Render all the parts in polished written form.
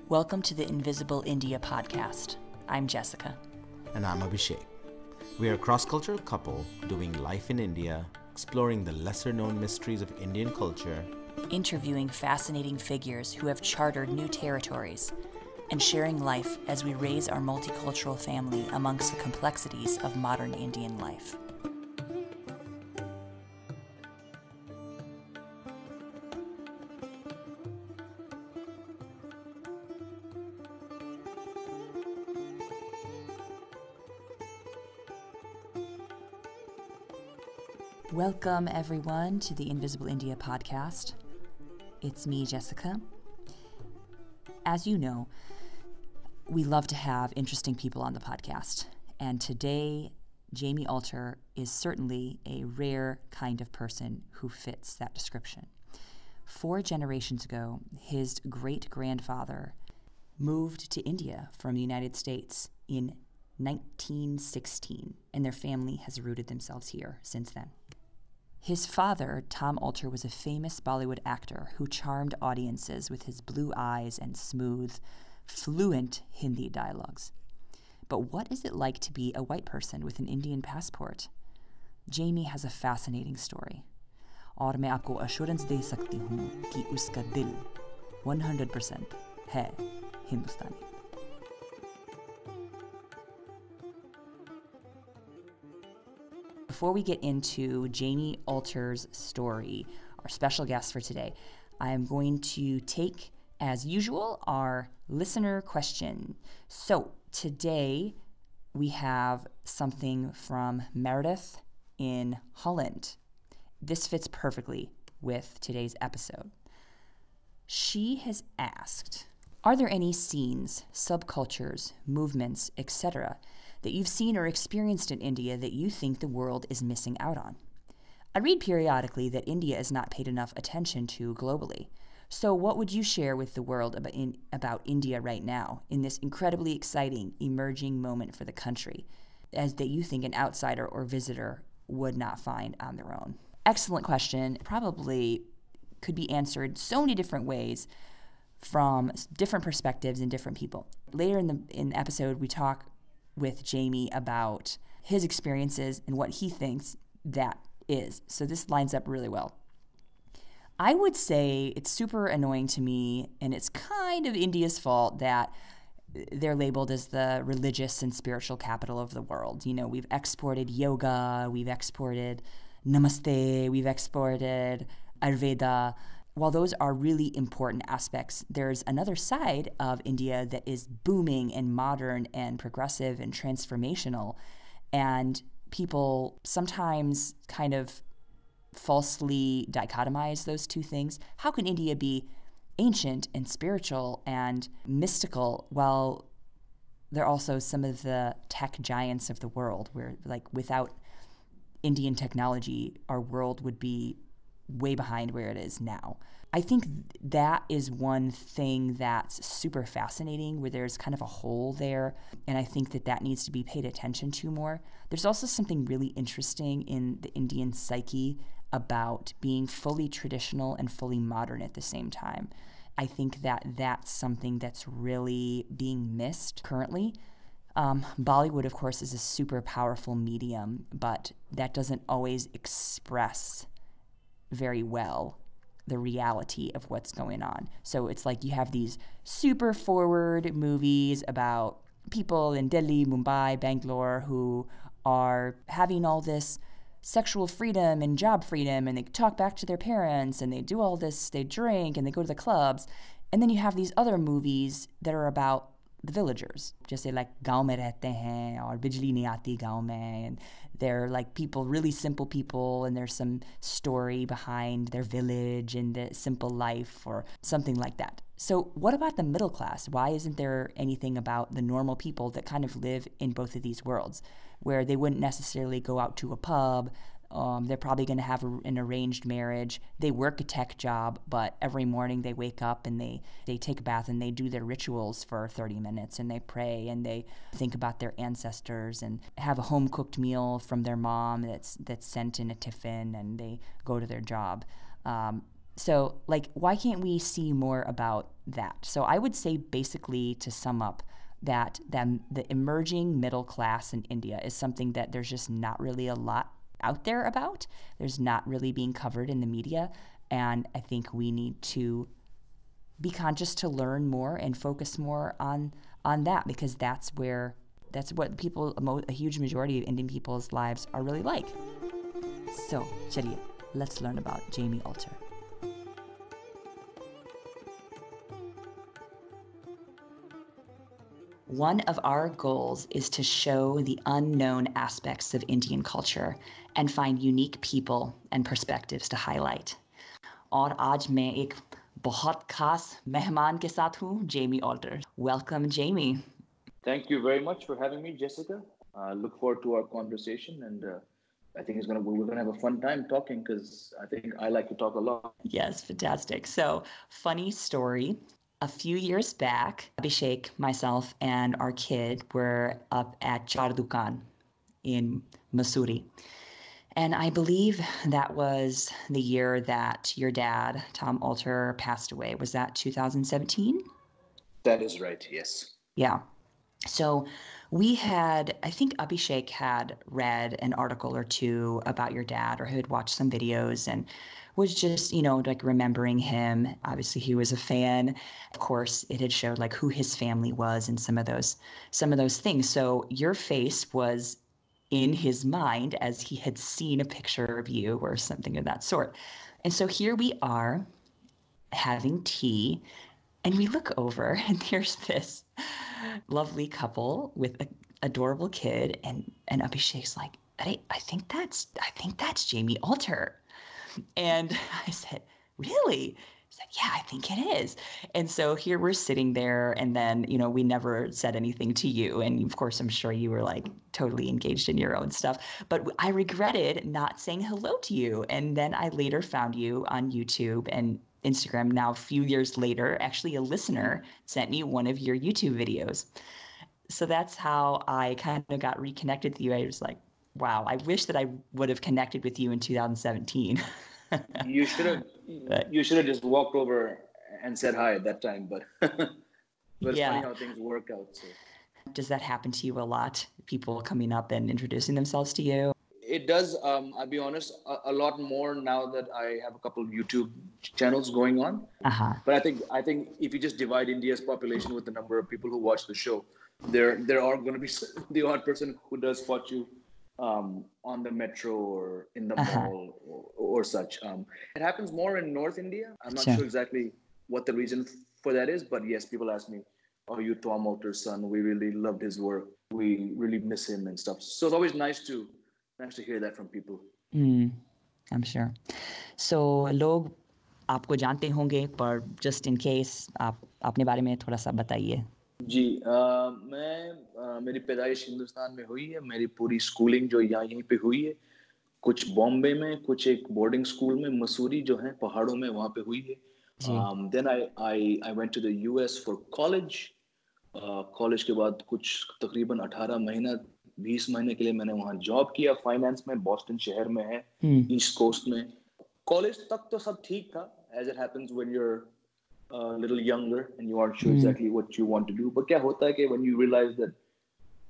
Welcome to the Invisible India podcast. I'm Jessica. And I'm Abhishek. We are a cross-cultural couple doing life in India, exploring the lesser-known mysteries of Indian culture, Interviewing fascinating figures who have chartered new territories, and sharing life as we raise our multicultural family amongst the complexities of modern Indian life. Welcome, everyone, to the Invisible India podcast. It's me, Jessica. As you know, we love to have interesting people on the podcast. And today, Jamie Alter is certainly a rare kind of person who fits that description. 4 generations ago, his great-grandfather moved to India from the United States in 1916, and their family has rooted themselves here since then. His father, Tom Alter, was a famous Bollywood actor who charmed audiences with his blue eyes and smooth, fluent Hindi dialogues. But what is it like to be a white person with an Indian passport? Jamie has a fascinating story. और मैं आपको assurance दे सकती हूँ कि उसका दिल 100% है हिंदुस्तानी. Before we get into Jamie Alter's story, our special guest for today, I am going to take, as usual, our listener question. So today we have something from Meredith in Holland. This fits perfectly with today's episode. She has asked, are there any scenes, subcultures, movements, etc., that you've seen or experienced in India that you think the world is missing out on? I read periodically that India is not paid enough attention to globally. So what would you share with the world about India right now, in this incredibly exciting, emerging moment for the country, as that you think an outsider or visitor would not find on their own? Excellent question. Probably could be answered so many different ways from different perspectives and different people. Later in the episode, we talk with Jamie about his experiences and what he thinks that is. So this lines up really well. I would say it's super annoying to me, and it's kind of India's fault that they're labeled as the religious and spiritual capital of the world. You know, we've exported yoga, we've exported namaste, we've exported Ayurveda. While those are really important aspects, there's another side of India that is booming and modern and progressive and transformational. And people sometimes kind of falsely dichotomize those two things. How can India be ancient and spiritual and mystical while they're also some of the tech giants of the world, where, like, without Indian technology, our world would be way behind where it is now? I think that is one thing that's super fascinating, where there's kind of a hole there, and I think that needs to be paid attention to more. There's also something really interesting in the Indian psyche about being fully traditional and fully modern at the same time. I think that's something that's really being missed currently. Bollywood, of course, is a super powerful medium, but that doesn't always express very well the reality of what's going on. So it's like you have these super forward movies about people in Delhi, Mumbai, Bangalore who are having all this sexual freedom and job freedom, and they talk back to their parents, and they do all this, they drink, and they go to the clubs. And then you have these other movies that are about the villagers, just say like gaon mein rehte hain or bijli nahi aati gaon mein, and they're like people, really simple people, and there's some story behind their village and the simple life or something like that. So what about the middle class? Why isn't there anything about the normal people that kind of live in both of these worlds, where they wouldn't necessarily go out to a pub? They're probably going to have an arranged marriage. They work a tech job, but every morning they wake up and they take a bath and they do their rituals for 30 minutes, and they pray and they think about their ancestors and have a home-cooked meal from their mom that's sent in a tiffin, and they go to their job. So, like, why can't we see more about that? So, I would say basically to sum up that the emerging middle class in India is something that there's just not really a lot out there about. There's not really being covered in the media. And I think we need to be conscious to learn more and focus more on that, because that's what people, a huge majority of Indian people's lives are really like. So, chaliye, let's learn about Jamie Alter. One of our goals is to show the unknown aspects of Indian culture and find unique people and perspectives to highlight. और आज मैं एक बहुत खास मेहमान के साथ हूँ, Jamie Alter. Welcome, Jamie. Thank you very much for having me, Jessica. Look forward to our conversation, and I think we're gonna have a fun time talking, because I think I like to talk a lot. Yes, fantastic. So, funny story. A few years back, Abhishek, myself, and our kid were up at Char Dukan in Mussoorie. And I believe that was the year that your dad, Tom Alter, passed away. Was that 2017? That is right, yes. Yeah. So I think Abhishek had read an article or two about your dad, or had watched some videos and was just, like remembering him. Obviously, he was a fan. Of course, it had showed like who his family was and some of those things. So your face was in his mind as he had seen a picture of you or something of that sort. And so here we are having tea, and we look over and there's this lovely couple with an adorable kid, and Abhishek's like, I think that's Jamie Alter. And I said, really? He's like, yeah, I think it is. And so here we're sitting there, and then, we never said anything to you. And of course, I'm sure you were like totally engaged in your own stuff. But I regretted not saying hello to you. And then I later found you on YouTube and Instagram. Now, a few years later, actually a listener sent me one of your YouTube videos. So that's how I kind of got reconnected with you. I was like, wow, I wish that I would have connected with you in 2017. You should have just walked over and said hi at that time, but it's funny how things work out. So. Does that happen to you a lot? People coming up and introducing themselves to you? It does. I'll be honest, a lot more now that I have a couple of YouTube channels going on. Uh-huh. But I think if you just divide India's population with the number of people who watch the show, there are going to be the odd person who does spot you on the metro or in the mall or such. It happens more in North India. I'm not sure exactly what the reason for that is, but yes, people ask me, "Oh, you Tom Alter's son? We really loved his work. We really miss him and stuff." So it's always nice to hear that from people. I'm sure. So लोग आपको जानते होंगे, पर just in case आप अपने बारे में थोड़ा सा बताइए. जी, मेरी पैदाइश हिंदुस्तान में हुई है. मेरी पूरी स्कूलिंग जो यहीं पे हुई है, कुछ बॉम्बे में, कुछ एक बोर्डिंग स्कूल में मसूरी जो है पहाड़ों में, वहाँ पे हुई है. Then I went to the US for college. College के बाद कुछ तकरीबन 20 महीने के लिए मैंने वहाँ जॉब किया फाइनेंस में. बॉस्टन शहर में है, ईस्ट कोस्ट में. कॉलेज तक तो सब ठीक था, as it happens when you're a little younger and you aren't sure exactly what you want to do. But क्या होता है कि when you realize that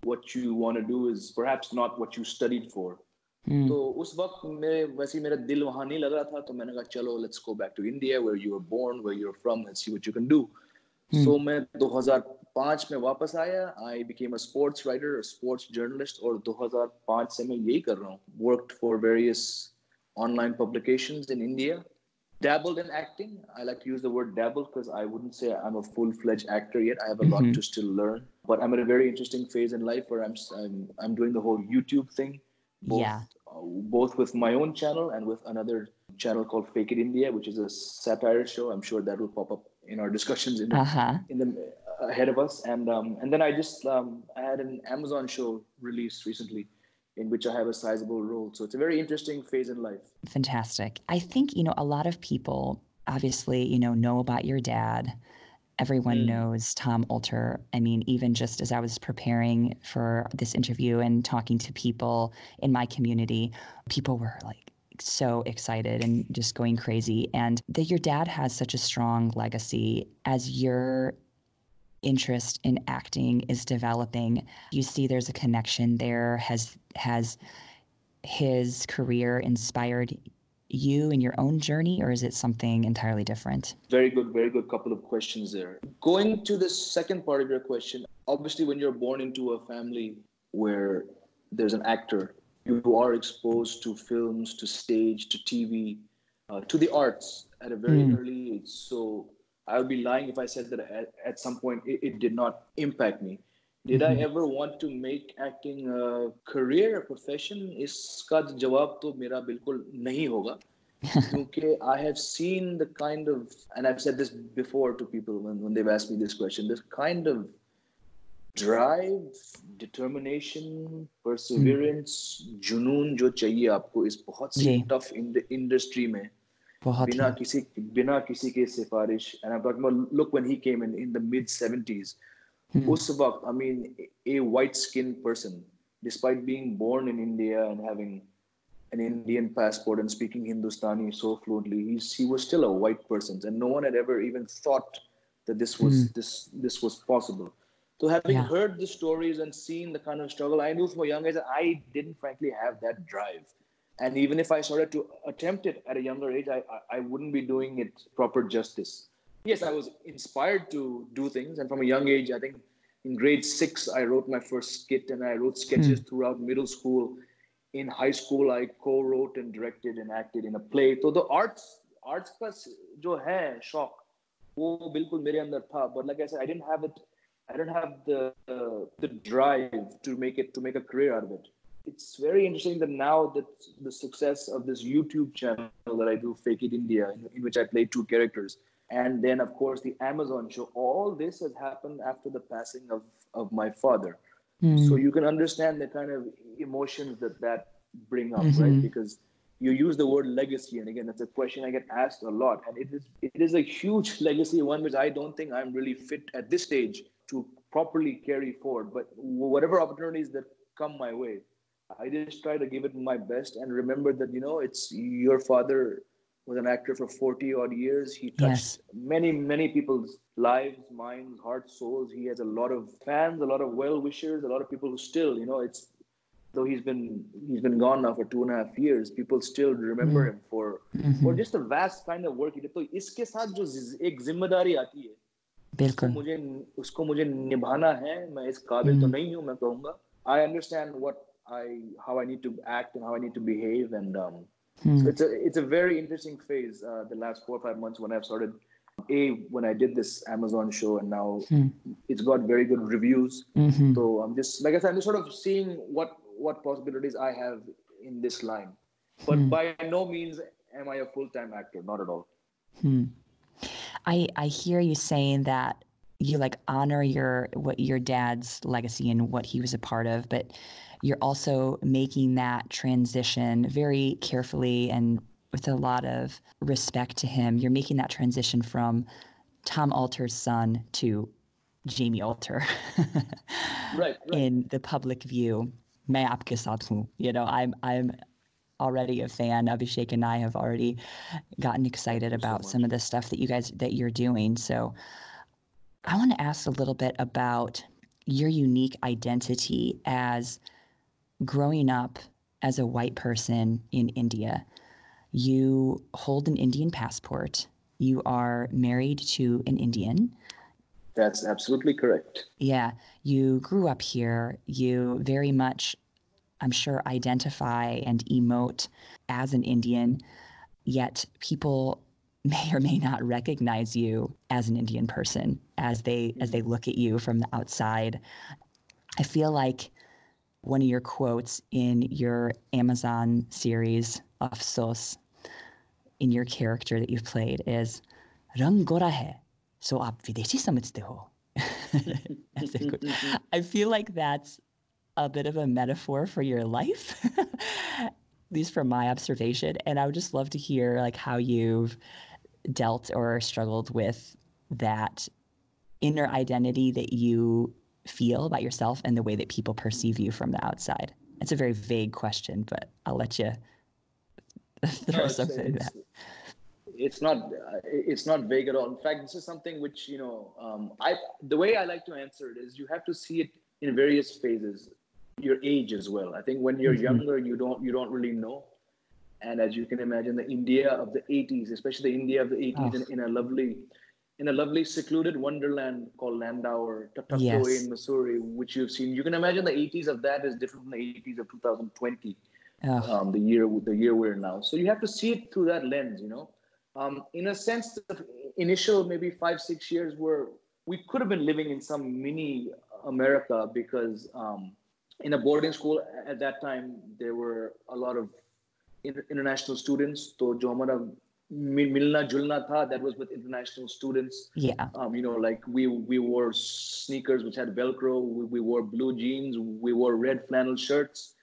what you want to do is perhaps not what you studied for. तो उस वक्त मेरा दिल वहाँ नहीं लग रहा था, तो मैंने कहा चलो let's go back to India where you were born, where you're from, and see what you can do. So मैं 2005 में वापस आया. I became a sports writer, a sports journalist, और 2005 से मैं यही कर रहा हूँ. Worked for various online publications in India. Dabbled in acting. I like to use the word dabble because I wouldn't say I'm a full-fledged actor yet. I have a lot to still learn. But I'm at a very interesting phase in life where I'm doing the whole YouTube thing, both with my own channel and with another channel called Fake It India, which is a satire show. I'm sure that will pop up in our discussions in the ahead of us. And then I had an Amazon show released recently, in which I have a sizable role. So it's a very interesting phase in life. Fantastic. I think, a lot of people obviously, know about your dad. Everyone knows Tom Alter. I mean, even just as I was preparing for this interview and talking to people in my community, people were like so excited and just going crazy. And that your dad has such a strong legacy as your interest in acting is developing. You see there's a connection there. Has his career inspired you in your own journey, or is it something entirely different? Very good couple of questions there. Going to the second part of your question, obviously when you're born into a family where there's an actor, you are exposed to films, to stage, to TV, to the arts at a very early age. So I would be lying if I said that at some point it did not impact me. Did I ever want to make acting a career, a profession? इसका जवाब तो मेरा बिल्कुल नहीं होगा. Because I have seen the kind of, and I've said this before to people when they've asked me this question, this kind of drive, determination, perseverance, जुनून जो चाहिए आपको इस बहुत सी tough industry में, बिना किसी के सिफारिश. And I'm talking about, look, when he came in the mid-70s, उस वक्त, I mean, a white-skinned person, despite being born in India and having an Indian passport and speaking Hindustani so fluently, he was still a white person, and no one had ever even thought that this was possible. So having heard the stories and seen the kind of struggle, I knew from a young age that I didn't frankly have that drive. And even if I started to attempt it at a younger age, I wouldn't be doing it proper justice. Yes, I was inspired to do things. And from a young age, I think in grade 6, I wrote my first skit, and I wrote sketches throughout middle school. In high school, I co-wrote and directed and acted in a play. So the arts का जो है शौक, वो बिल्कुल मेरे अंदर था. But like I said, I didn't have the drive to make a career out of it. It's very interesting that now that the success of this YouTube channel that I do, Fake It India, in which I play 2 characters, and then of course the Amazon show, all this has happened after the passing of my father. So you can understand the kind of emotions that bring up, right? Because you use the word legacy, and again, that's a question I get asked a lot, and it is a huge legacy, one which I don't think I'm really fit at this stage to properly carry forward. But whatever opportunities that come my way, I just try to give it my best and remember that, it's your father was an actor for 40 odd years. He touched many people's lives, minds, hearts, souls. He has a lot of fans, a lot of well-wishers, a lot of people who still, it's, though he's been gone now for 2.5 years, people still remember him for just the vast kind of work he did. So इसके साथ जो एक जिम्मेदारी आती है, उसको मुझे निभाना है. मैं इस काबिल तो नहीं हूँ, मैं कहूँगा. I understand how I need to act and how I need to behave, and so it's a very interesting phase. The last 4 or 5 months when I've started, when I did this Amazon show, and now it's got very good reviews. So I'm just, like I said, I'm just sort of seeing what possibilities I have in this line. But by no means am I a full-time actor, not at all. I hear you saying that you honor your dad's legacy and what he was a part of, but you're also making that transition very carefully and with a lot of respect to him. You're making that transition from Tom Alter's son to Jamie Alter. Right. In the public view. मैं आपके साथ हूँ. I'm already a fan. Abhishek and I have already gotten excited about some of the stuff that you're doing. So I want to ask a little bit about your unique identity as growing up as a white person in India. You hold an Indian passport. You are married to an Indian. That's absolutely correct. Yeah. You grew up here. You very much, I'm sure, identify and emote as an Indian, yet people may or may not recognize you as an Indian person as they look at you from the outside. I feel like one of your quotes in your Amazon series, Afsos, in your character that you've played is, Rang gora hai, so aap videshi samajhte ho. I feel like that's a bit of a metaphor for your life, at least from my observation. And I would just love to hear how you've dealt or struggled with that inner identity that you feel about yourself and the way that people perceive you from the outside. It's a very vague question, but I'll let you No, throw something in that. it's not vague at all. In fact, this is something which I the way I like to answer it is you have to see it in various phases, your age as well. I think when you're younger, you don't really know, and as you can imagine, the India of the 80s, especially the India of the 80s, in a lovely secluded wonderland called Landauer, tucked away in Missouri, which you've seen. You can imagine the 80s of that is different from the 80s of 2020, the year we're in now. So you have to see it through that lens, in a sense, the initial maybe 5-6 years were we could have been living in some mini America because in a boarding school at that time there were a lot of international students. So जो हमारा मिलना जुलना था, that was with international students. Yeah. Like we wore sneakers which had Velcro. We wore blue jeans. We wore red flannel shirts.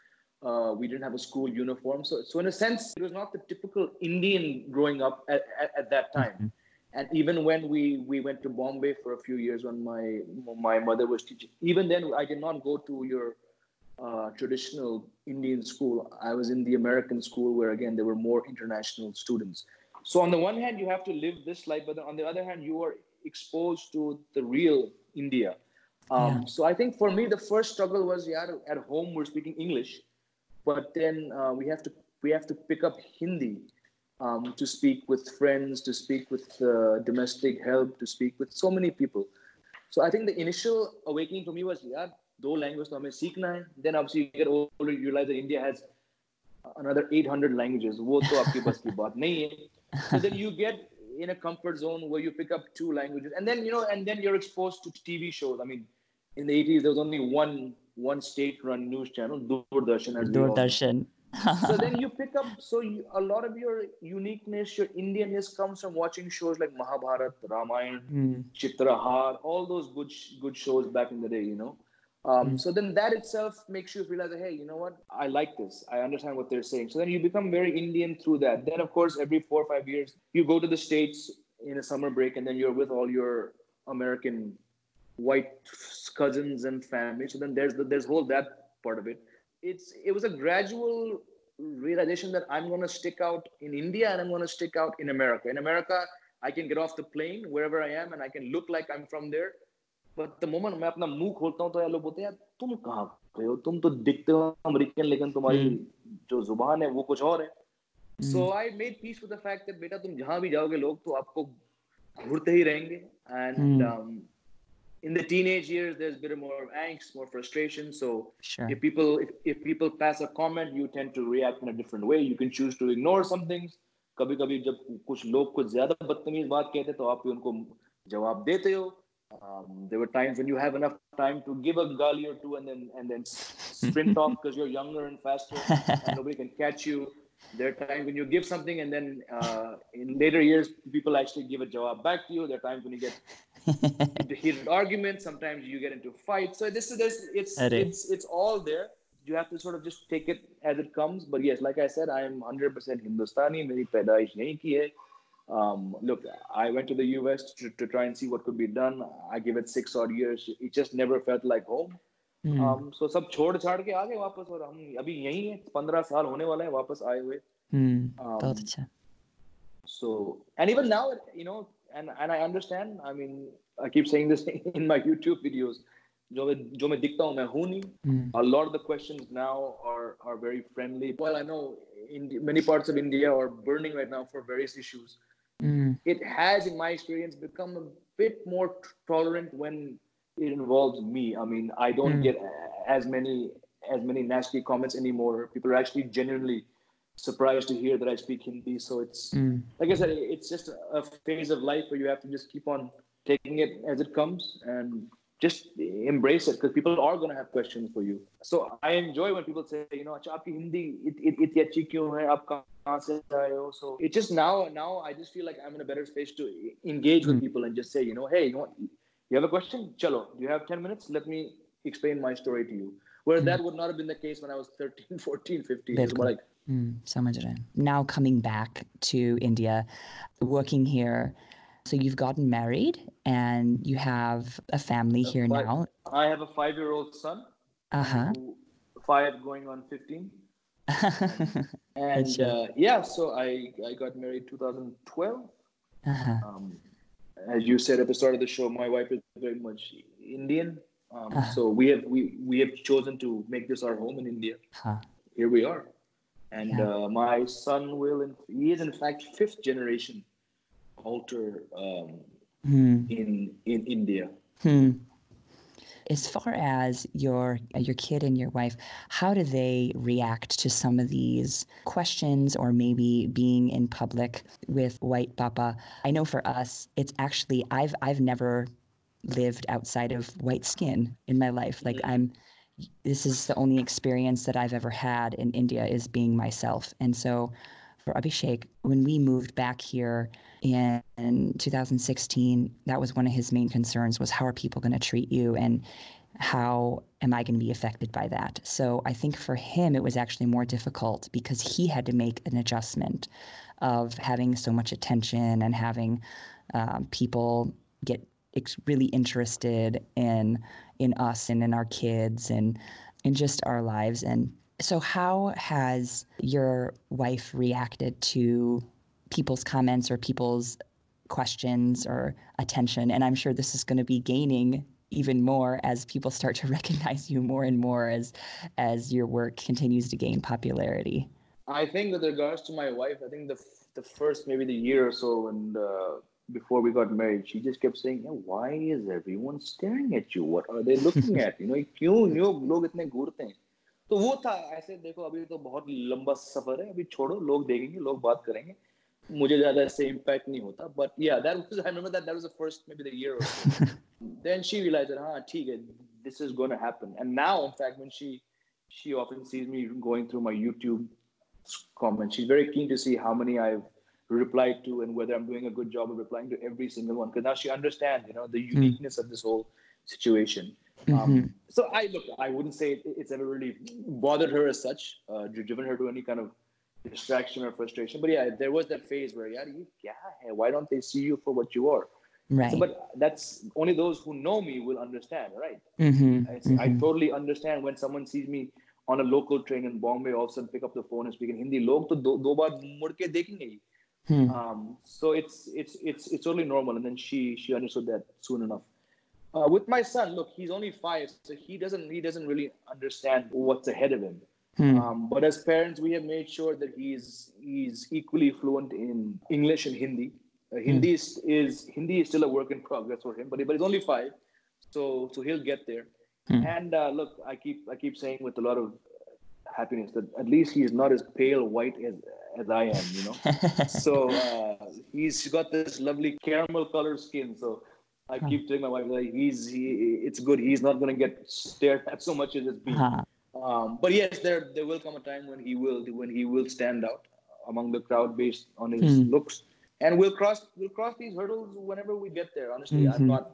We didn't have a school uniform. So in a sense, it was not the typical Indian growing up at that time. And even when we went to Bombay for a few years when my mother was teaching, even then I did not go to your traditional Indian school. I was in the American school where, again, there were more international students. So on the one hand, you have to live this life, but on the other hand, you are exposed to the real India. So I think for me, the first struggle was, at home, we're speaking English, but then we have to pick up Hindi to speak with friends, to speak with domestic help, to speak with so many people. So I think the initial awakening for me was, दो languages तो हमें सीखना है. Then obviously you get older, you realize that India has another 800 languages. वो तो आपकी बस की बात नहीं है. So then you get in a comfort zone where you pick up 2 languages, and then you're exposed to TV shows. I mean, in the 80s there was only one state-run news channel, Doordarshan, as we all know. Doordarshan. So then you pick up, a lot of your uniqueness, your Indianness comes from watching shows like Mahabharata, Ramayana, Chitrahar, all those good shows back in the day, So then that itself makes you realize that, hey, you know what? I like this. I understand what they're saying. So then you become very Indian through that. Then, of course, every 4 or 5 years, you go to the States in a summer break, and then you're with all your American white cousins and family. So then there's that part of it. It was a gradual realization that I'm going to stick out in India and I'm going to stick out in America. In America, I can get off the plane wherever I am and I can look like I'm from there. But the moment मैं अपना मुंह खोलता हूँ तो यार लोग बोलते हैं यार तुम कहाँ गए हो, तुम तो दिखते हो अमेरिकन लेकिन तुम्हारी जो जुबान है वो कुछ और है. So I made peace with the fact that बेटा तुम जहाँ भी जाओगे लोग तो आपको घूरते ही रहेंगे. And in the teenage years there's a bit more angst, more frustration. So if people pass a comment, you tend to react in a different way. You can choose to ignore some things. कभी-कभी जब कुछ लोग कुछ ज्यादा बदतमीज बात कहते हैं तो आप उनको जवाब देते हो. There were times when you have enough time to give a gali or two and then sprint off because you're younger and faster and nobody can catch you. There are times when you give something and then in later years people actually give a jawab back to you. There are times when you get into heated arguments. Sometimes you get into fights. So it's all there. You have to sort of just take it as it comes. But yes, like I said, I am 100% Hindustani. मेरी पैदाइश यहीं की है. Look, I went to the US to try and see what could be done. I gave it 6 odd years. It just never felt like home. So सब छोड़ छाड़ के आ गए वापस और हम अभी यहीं हैं. 15 साल होने वाला है वापस आए हुए. बहुत अच्छा. So, and even now, and I understand. I mean, I keep saying this in my YouTube videos. जो मैं दिखता हूँ मैं हूँ नहीं. A lot of the questions now are very friendly. Well, I know many parts of India are burning right now for various issues. It has, in my experience, become a bit more tolerant when it involves me. I mean, I don't get as many nasty comments anymore. People are actually genuinely surprised to hear that I speak Hindi. So it's like I said, it's just a phase of life where you have to just keep on taking it as it comes and just embrace it, because people are going to have questions for you. So I enjoy when people say, अच्छा आपकी हिंदी इतनी अच्छी क्यों है, आप कहाँ से आए हो? So it just now I just feel like I'm in a better space to engage with people and just say, hey, you have a question? Chalo, you have 10 minutes? Let me explain my story to you. Where that would not have been the case when I was 13, 14, 15. It's more like, समझ रहे हैं. Now coming back to India, working here, so you've gotten married and you have a family here now. I have a 5-year-old son. 5 going on 15. And Acha. yeah, so I got married 2012. Uh-huh. Um, as you said at the start of the show, my wife is very much Indian. Uh-huh. So we have chosen to make this our home in India. Huh. Here we are, and Yeah. my son he is in fact fifth generation alter Hmm. in India. Hmm. As far as your kid and your wife, how do they react to some of these questions or maybe being in public with white papa? I know for us, it's actually I've never lived outside of white skin in my life. Like this is the only experience that I've ever had in India is being myself. And so for Abhishek, when we moved back here in 2016, that was one of his main concerns was how are people going to treat you and how am I going to be affected by that? So I think for him, it was actually more difficult because he had to make an adjustment of having so much attention and having people get really interested in us and in our kids and in just our lives. And so how has your wife reacted to people's comments or people's questions or attention? And I'm sure this is going to be gaining even more as people start to recognize you more and more as your work continues to gain popularity. I think with regards to my wife, I think the first maybe the year or so, and before we got married, she just kept saying, "Yeah, why is everyone staring at you? What are they looking at? क्यों लोग इतने घूरते हैं?" तो वो था ऐसे देखो अभी तो बहुत लंबा सफर है अभी छोड़ो लोग देखेंगे लोग बात करेंगे मुझे ज्यादा इससे इम्पैक्ट नहीं होता but yeah that was I remember that was the first maybe the year or so then she realized that हाँ ठीक है this is going to happen and now in fact when she often sees me going through my YouTube comments she's very keen to see how many I've replied to and whether I'm doing a good job of replying to every single one because now she understands the uniqueness of this whole situation. So I wouldn't say it's ever really bothered her as such, driven her to any kind of distraction or frustration. But yeah, there was that phase where, why don't they see you for what you are? Right. So, but that's only those who know me will understand, right? I totally understand when someone sees me on a local train in Bombay, all of a sudden pick up the phone and speak in Hindi. लोग तो दो बार मुड़ के देखेंगे ही. So it's totally normal, and then she understood that soon enough. With my son, look, he's only 5, so he doesn't really understand what's ahead of him. But as parents, we have made sure that he's equally fluent in English and Hindi. Hindi is still a work in progress for him, but he's only 5, so he'll get there. And look, I keep saying with a lot of happiness that at least he's not as pale white as I am, So he's got this lovely caramel colored skin. So I keep telling my wife that it's good. He's not going to get stared at so much as it's been. But yes, there will come a time when he will stand out among the crowd based on his looks, and we'll cross these hurdles whenever we get there. Honestly, I'm not.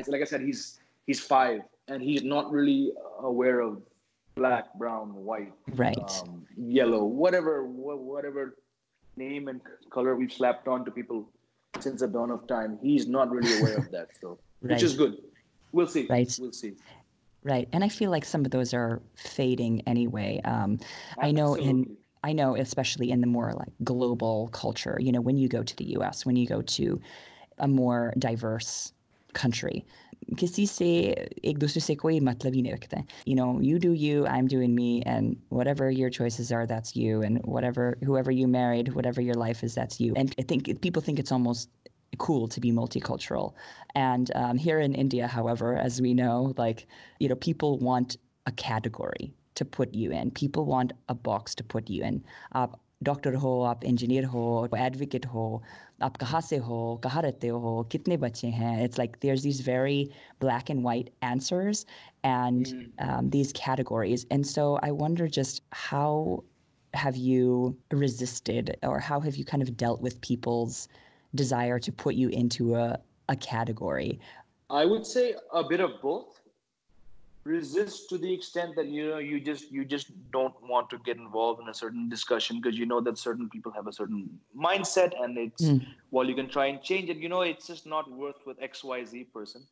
Like I said, he's 5, and he's not really aware of black, brown, white, right, yellow, whatever name and color we've slapped on to people since the dawn of time. He's not really aware of that, so which is good. We'll see. Right. We'll see. Right. And I feel like some of those are fading anyway. I know, especially in the more like global culture, when you go to the US, when you go to a more diverse country, किसी से एक दूसरे से कोई मतलब ही नहीं रखते हैं. You do you, I'm doing me, and whatever your choices are, that's you, and whoever you married, whatever your life is, that's you. And I think people think it's almost cool to be multicultural. And here in India, however, as we know, people want a category to put you in. People want a box to put you in. आप doctor हो, आप engineer हो, advocate हो, आप कहाँ से हो, कहाँ रहते हो, कितने बच्चे हैं. It's like there's these very black and white answers and these categories. And so I wonder just how have you resisted or how have you kind of dealt with people's desire to put you into a category? I would say a bit of both. Resist to the extent that you just don't want to get involved in a certain discussion because you know that certain people have a certain mindset and it's while you can try and change it, it's just not worth with XYZ person.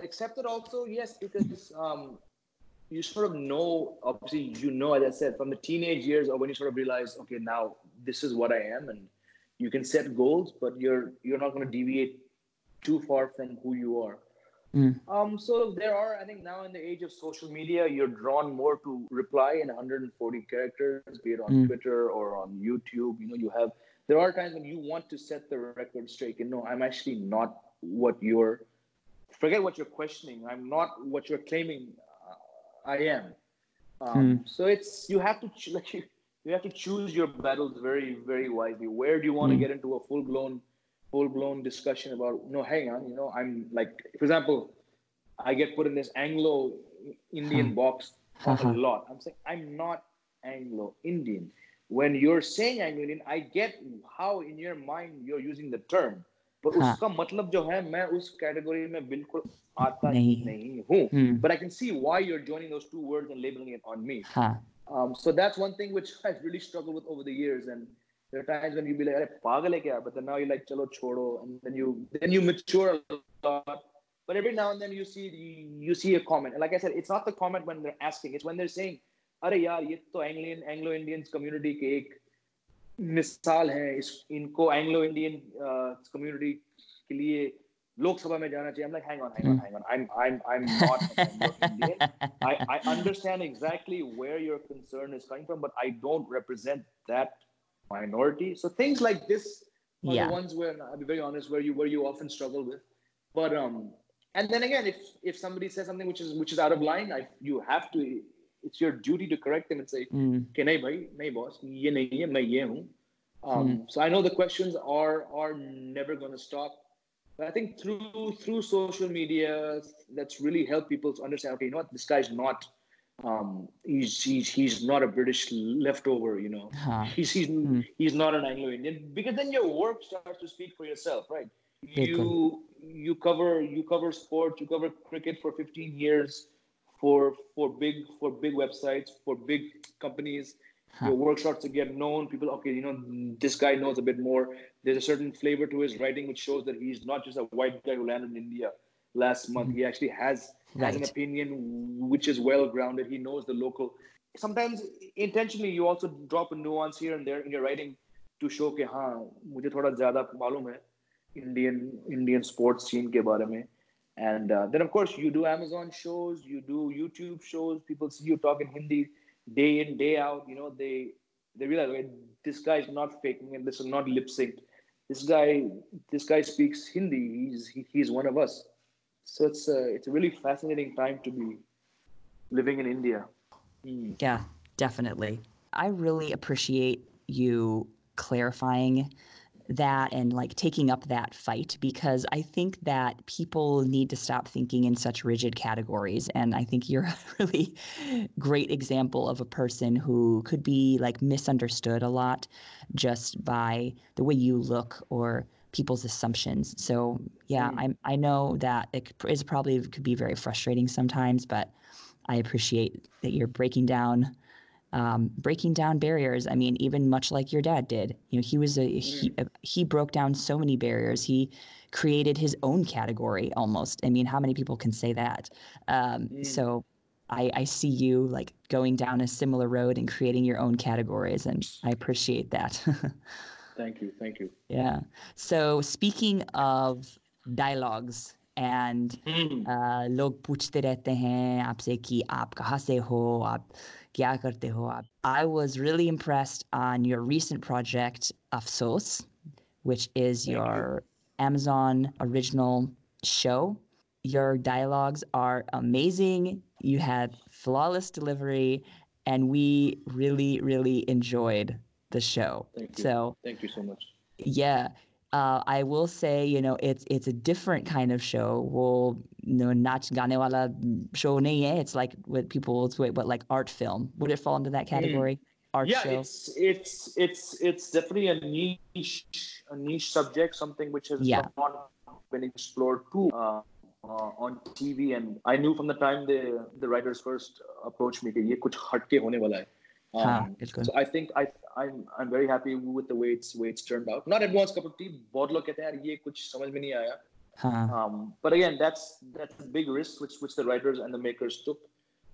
Accept it also, yes, because you sort of know, obviously, as I said, from the teenage years, or when you sort of realize, okay, now this is what I am, and you can set goals, but you're not going to deviate too far from who you are. So there are, I think now in the age of social media, you're drawn more to reply in 140 characters, be it on Twitter or on YouTube. There are times when you want to set the record straight. I'm actually not forget what you're questioning. I'm not what you're claiming I am. So you have to you have to choose your battles very, very wisely. Where do you want to get into a full-blown discussion about, no, hang on, I'm like, for example, I get put in this Anglo-Indian box a lot. I'm saying I'm not Anglo-Indian. When you're saying Anglo-Indian, I get how in your mind you're using the term. But उसका मतलब जो है, मैं उस category में बिल्कुल आता ही नहीं हूँ. But I can see why you're joining those two words and labeling it on me. So that's one thing which I've really struggled with over the years. And there are times when you be like, "Arey, pagal hai kya?" But then now you're like, "Chalo, chodo," and then you mature a lot. But every now and then you see a comment. And like I said, it's not the comment when they're asking; it's when they're saying, "Arey yaar, ye to Anglo-Indians community ke ek मिसाल है इनको Anglo Indian community के लिए लोकसभा में जाना चाहिए." I'm like, hang on. I'm not an Anglo-Indian. I understand exactly where your concern is coming from, but I don't represent that minority. So things like this are the ones where, I'll be very honest, where you often struggle with. But and then again, if somebody says something which is out of line, you have to. It's your duty to correct them and say, "Okay, nahi bhai, nahi boss, ye nahi hai, main ye hu." So I know the questions are never going to stop. But I think through social media, that's really helped people to understand, okay, this guy's not, he's not a British leftover, he's not an Anglo-Indian, because then your work starts to speak for yourself, right? You cover sport, you cover cricket for 15 years for big websites, for big companies. Your work starts to get known. People, okay, this guy knows a bit more. There's a certain flavor to his writing, which shows that he's not just a white guy who landed in India last month. He actually has an opinion which is well-grounded. He knows the local. Sometimes intentionally, you also drop a nuance here and there in your writing to show कि हाँ, मुझे थोड़ा ज़्यादा मालूम है Indian sports scene के बारे में. And then, of course, you do Amazon shows, you do YouTube shows. People see you talking Hindi day in, day out. They realize, okay, this guy is not faking and this is not lip synced. This guy speaks Hindi. He's one of us. So it's a really fascinating time to be living in India. Yeah, definitely. I really appreciate you clarifying that and like taking up that fight, because I think that people need to stop thinking in such rigid categories. And I think you're a really great example of a person who could be like misunderstood a lot just by the way you look or people's assumptions. So yeah, I know that it could be very frustrating sometimes, but I appreciate that you're breaking down barriers. I mean, even much like your dad did. He broke down so many barriers. He created his own category almost. I mean, how many people can say that? So I see you like going down a similar road and creating your own categories, and I appreciate that. Thank you. Yeah. So speaking of dialogues, and लोग पूछते रहते हैं आपसे कि आप कहाँ से हो, आप क्या करते हो आप. I was really impressed on your recent project, Afsos, which is your Amazon original show. Your dialogues are amazing. You had flawless delivery, and we really, really enjoyed the show. Thank you. So thank you so much. Yeah. I will say, it's a different kind of show. वो नाच गाने वाला show नहीं है. It's like what people will say, but like art film. Would it fall into that category? Art show. It's definitely a niche subject, something which has not been explored too on TV. And I knew from the time the writers first approached me कि ये कुछ हटके होने वाला है. So I think I'm very happy with the way it's turned out. Not everyone's cup of tea. बहुत लोग कहते हैं यार ये कुछ समझ में नहीं आया. But again, that's a big risk which the writers and the makers took.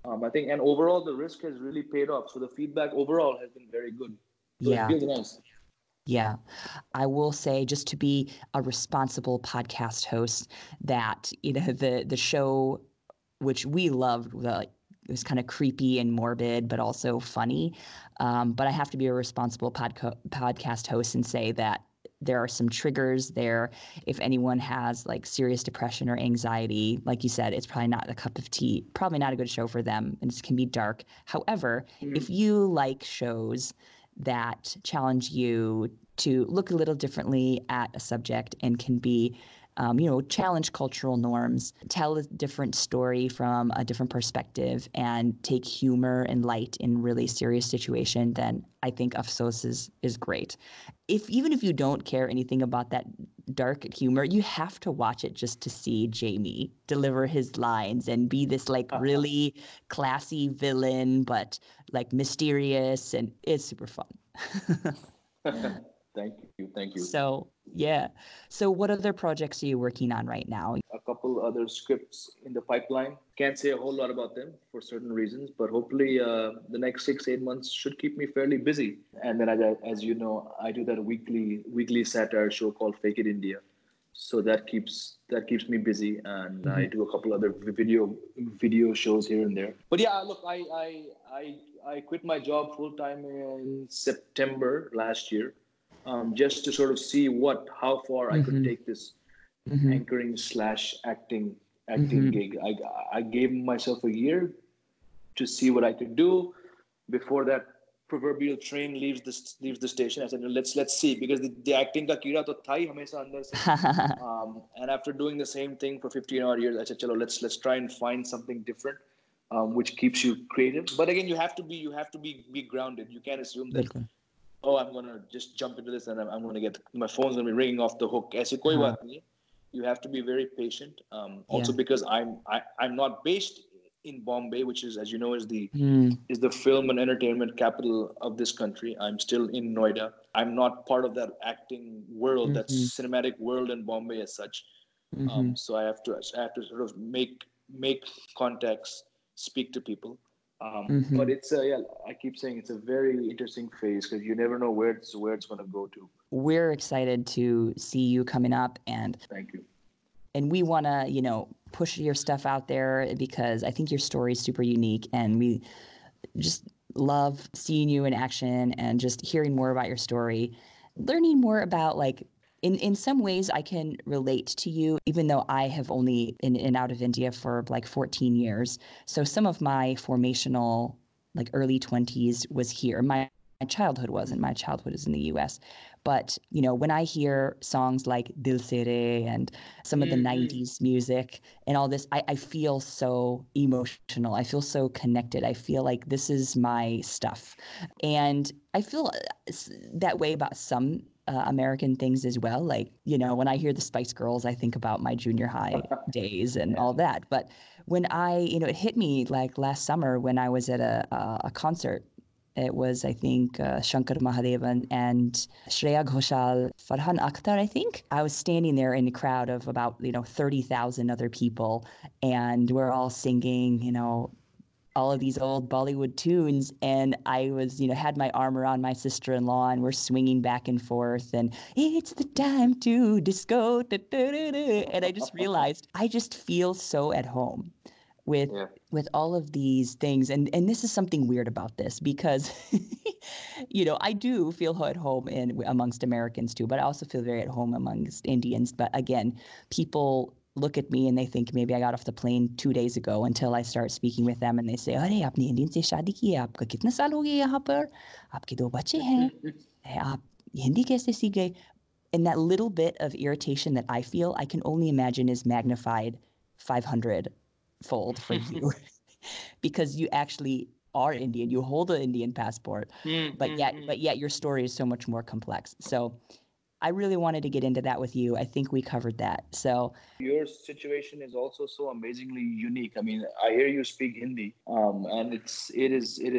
I think, and overall the risk has really paid off. So the feedback overall has been very good. So it Yeah. feels nice. Yeah. I will say, just to be a responsible podcast host, that, the show, which we loved, it was kind of creepy and morbid, but also funny. But I have to be a responsible podcast host and say that there are some triggers there. If anyone has like serious depression or anxiety, like you said, it's probably not a cup of tea, probably not a good show for them, and it can be dark. However, if you like shows that challenge you to look a little differently at a subject and can be, challenge cultural norms, tell a different story from a different perspective, and take humor and light in really serious situation, then I think Afsos is great. Even if you don't care anything about that dark humor, you have to watch it just to see Jamie deliver his lines and be this like really classy villain, but like mysterious, and it's super fun. Thank you. So, yeah. So what other projects are you working on right now? A couple other scripts in the pipeline. Can't say a whole lot about them for certain reasons, but hopefully the next 6-8 months should keep me fairly busy. And then, as you know, I do that weekly satire show called Fake It India. So that keeps me busy, and I do a couple other video shows here and there. But yeah, look, I quit my job full time in September last year, just to sort of see how far I could take this anchoring / acting gig. I gave myself a year to see what I could do before that proverbial train leaves the station. I said, let's see, because the acting ka keeda to tha hi hamesha andar se. And after doing the same thing for 15 odd years, I said, chalo, let's try and find something different, which keeps you creative. But again, you have to be grounded. You can't assume that, oh, I'm gonna just jump into this and I'm gonna get my phone's gonna be ringing off the hook. Aise koi baat nahi hai. You have to be very patient. Also, because I'm not based in Bombay, which is, as you know, is the film and entertainment capital of this country. I'm still in Noida. I'm not part of that acting world, that cinematic world in Bombay as such. So I have to sort of make contacts, speak to people. But it's I keep saying it's a very interesting phase, because you never know where it's going to go to. We're excited to see you coming up, and thank you. And we want to, push your stuff out there, because I think your story is super unique, and we just love seeing you in action and just hearing more about your story, learning more about, like, in some ways I can relate to you, even though I have only been in and out of India for like 14 years. So some of my formational, like, early 20s was here. My childhood wasn't. My childhood is in the U.S. But, when I hear songs like Dil Se Re and some of the 90s music and all this, I feel so emotional. I feel so connected. I feel like this is my stuff. And I feel that way about some American things as well. Like, when I hear the Spice Girls, I think about my junior high days and all that. But when it hit me like last summer when I was at a concert. It was, I think, Shankar Mahadevan and Shreya Ghoshal, Farhan Akhtar, I think. I was standing there in a crowd of about, 30,000 other people, and we're all singing, all of these old Bollywood tunes. And I was, had my arm around my sister-in-law, and we're swinging back and forth, and it's the time to disco. Da, da, da, da. And I just realized I just feel so at home with all of these things. And this is something weird about this, because, I do feel at home amongst Americans too, but I also feel very at home amongst Indians. But again, people look at me and they think maybe I got off the plane 2 days ago, until I start speaking with them and they say, "Arey, aapne Indian se shaadi ki hai? Aapka kitna saal ho gaye yahan par? Aapke 2 bache hain? Aap Hindi kaise seekh gaye?" And that little bit of irritation that I feel, I can only imagine is magnified 500-fold for you, because you actually are Indian. You hold an Indian passport, but yet your story is so much more complex. So I really wanted to get into that with you. I think we covered that. So your situation is also so amazingly unique. I mean, I hear you speak Hindi, and it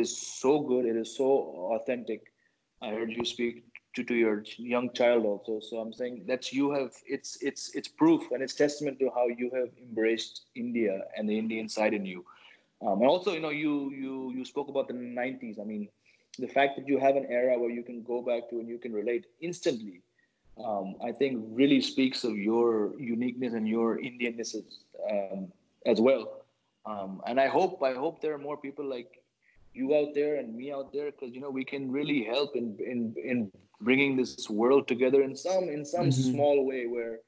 is so good. It is so authentic. I heard you speak to your young child also. So I'm saying that it's proof, and it's testament to how you have embraced India and the Indian side in you. And also, you spoke about the 90s. I mean, the fact that you have an era where you can go back to and you can relate instantly, I think really speaks of your uniqueness and your Indianness as well. And I hope there are more people like you out there and me out there, because we can really help in bringing this world together in some small way, where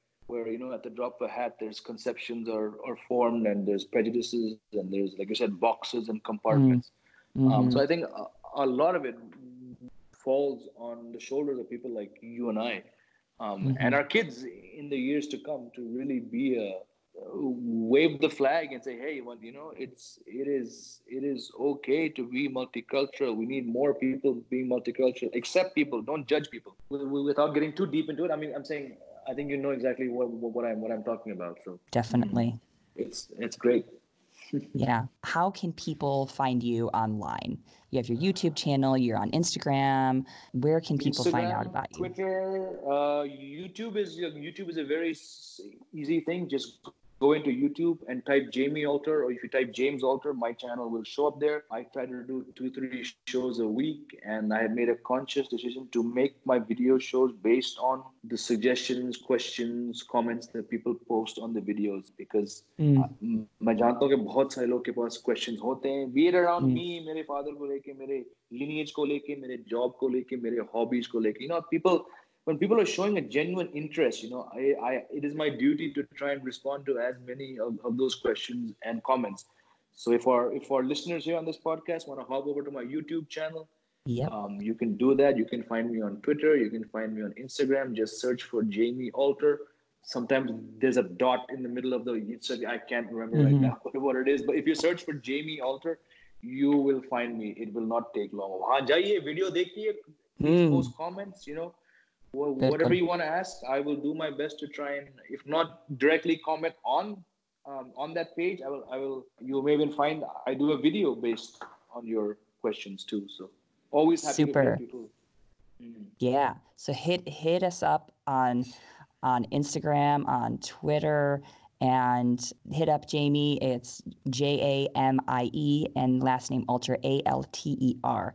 at the drop of a hat there's conceptions are formed, and there's prejudices, and there's, like you said, boxes and compartments. So I think a lot of it falls on the shoulders of people like you and I, and our kids in the years to come, to really be wave the flag and say, hey, well, it is okay to be multicultural. We need more people being multicultural. Accept people, don't judge people. Without getting too deep into it, I mean, I'm saying, I think you know exactly what I'm talking about. So Definitely. it's great. Yeah. How can people find you online? You have your YouTube channel, you're on Instagram. Where can people find out about you? Twitter, YouTube is a very easy thing. Just go into YouTube and type Jamie Alter, or if you type James Alter, my channel will show up there. I try to do 2-3 shows a week, and I have made a conscious decision to make my video shows based on the suggestions, questions, comments that people post on the videos, because मैं जानता हूँ कि बहुत सारे लोग के पास questions होते हैं, be it around me, मेरे father को लेके, मेरे lineage को लेके, मेरे job को लेके, मेरे hobbies को लेके. When people are showing a genuine interest, it is my duty to try and respond to as many of those questions and comments. So if our listeners here on this podcast want to hop over to my YouTube channel, you can do that. You can find me on Twitter. You can find me on Instagram. Just search for Jamie Alter. Sometimes there's a dot in the middle of the Instagram. I can't remember right now what it is. But if you search for Jamie Alter, you will find me. It will not take long. वहाँ जाइए, video देखिए, please post comments. Whatever you want to ask, I will do my best to try and, if not directly comment on that page, I will. You may even find I do a video based on your questions too. So always happy to help people. Yeah. So hit us up on Instagram, on Twitter, and hit up Jamie. It's Jamie, and last name Alter, Alter.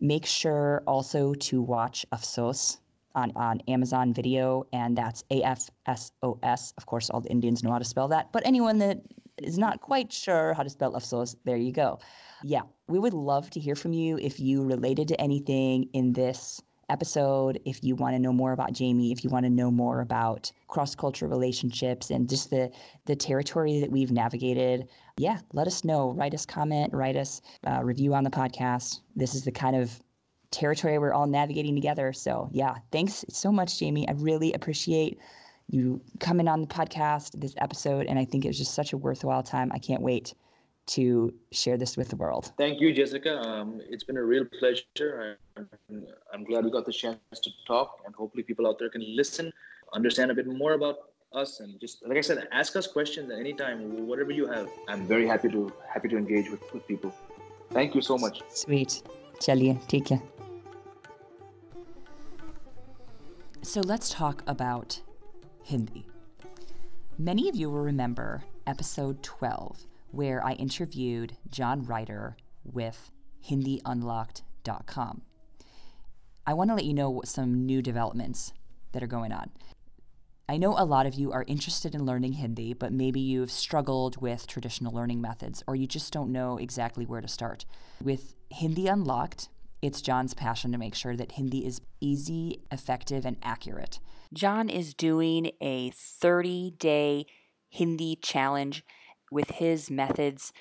Make sure also to watch Afsos on Amazon Video, and that's AFSOS. Of course, all the Indians know how to spell that, but anyone that is not quite sure how to spell Afsos, there you go. Yeah, we would love to hear from you if you related to anything in this episode, if you want to know more about Jamie, if you want to know more about cross-cultural relationships and just the territory that we've navigated. Yeah, let us know. Write us comment, write us review on the podcast. This is the kind of territory we're all navigating together. So yeah, thanks so much, Jamie. I really appreciate you coming on the podcast, this episode, and I think it was just such a worthwhile time. I can't wait to share this with the world. Thank you, Jessica. It's been a real pleasure. I'm glad we got the chance to talk, and hopefully people out there can listen, understand a bit more about us, and just, like I said, ask us questions at any time, whatever you have. I'm very happy to engage with people. Thank you so much. Sweet. Chaliye, take care. So let's talk about Hindi. Many of you will remember episode 12, where I interviewed John Ryder with HindiUnlocked.com. I want to let you know some new developments that are going on. I know a lot of you are interested in learning Hindi, but maybe you've struggled with traditional learning methods, or you just don't know exactly where to start. With Hindi Unlocked, it's John's passion to make sure that Hindi is easy, effective, and accurate. John is doing a 30-day Hindi challenge. With his methods,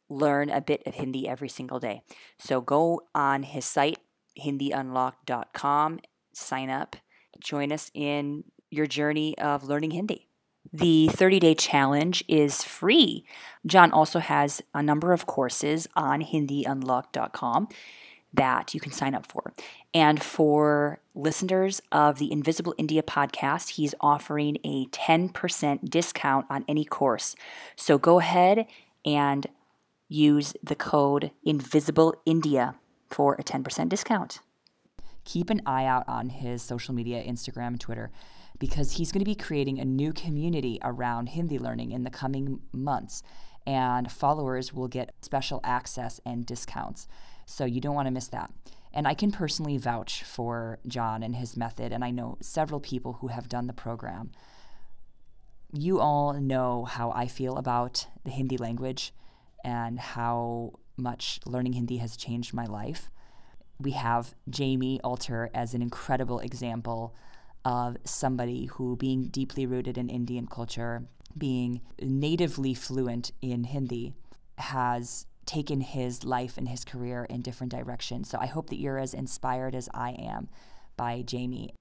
learn a bit of Hindi every single day. So go on his site, HindiUnlocked.com, sign up, join us in your journey of learning Hindi. The 30-day challenge is free. John also has a number of courses on HindiUnlocked.com that you can sign up for. And for listeners of the Invisible India podcast, he's offering a 10% discount on any course. So go ahead and use the code InvisibleIndia for a 10% discount. Keep an eye out on his social media, Instagram and Twitter, because he's going to be creating a new community around Hindi learning in the coming months. and followers will get special access and discounts. So you don't want to miss that. And I can personally vouch for John and his method, and I know several people who have done the program. You all know how I feel about the Hindi language and how much learning Hindi has changed my life. We have Jamie Alter as an incredible example of somebody who, being deeply rooted in Indian culture, being natively fluent in Hindi, has taken his life and his career in different directions. So I hope that you're as inspired as I am by Jamie.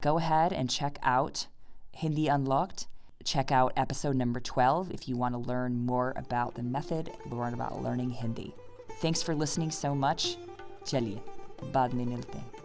Go ahead and check out Hindi Unlocked. Check out episode number 12 if you want to learn more about the method, learn about learning Hindi. Thanks for listening so much. Chaliye, baad mein milte hain.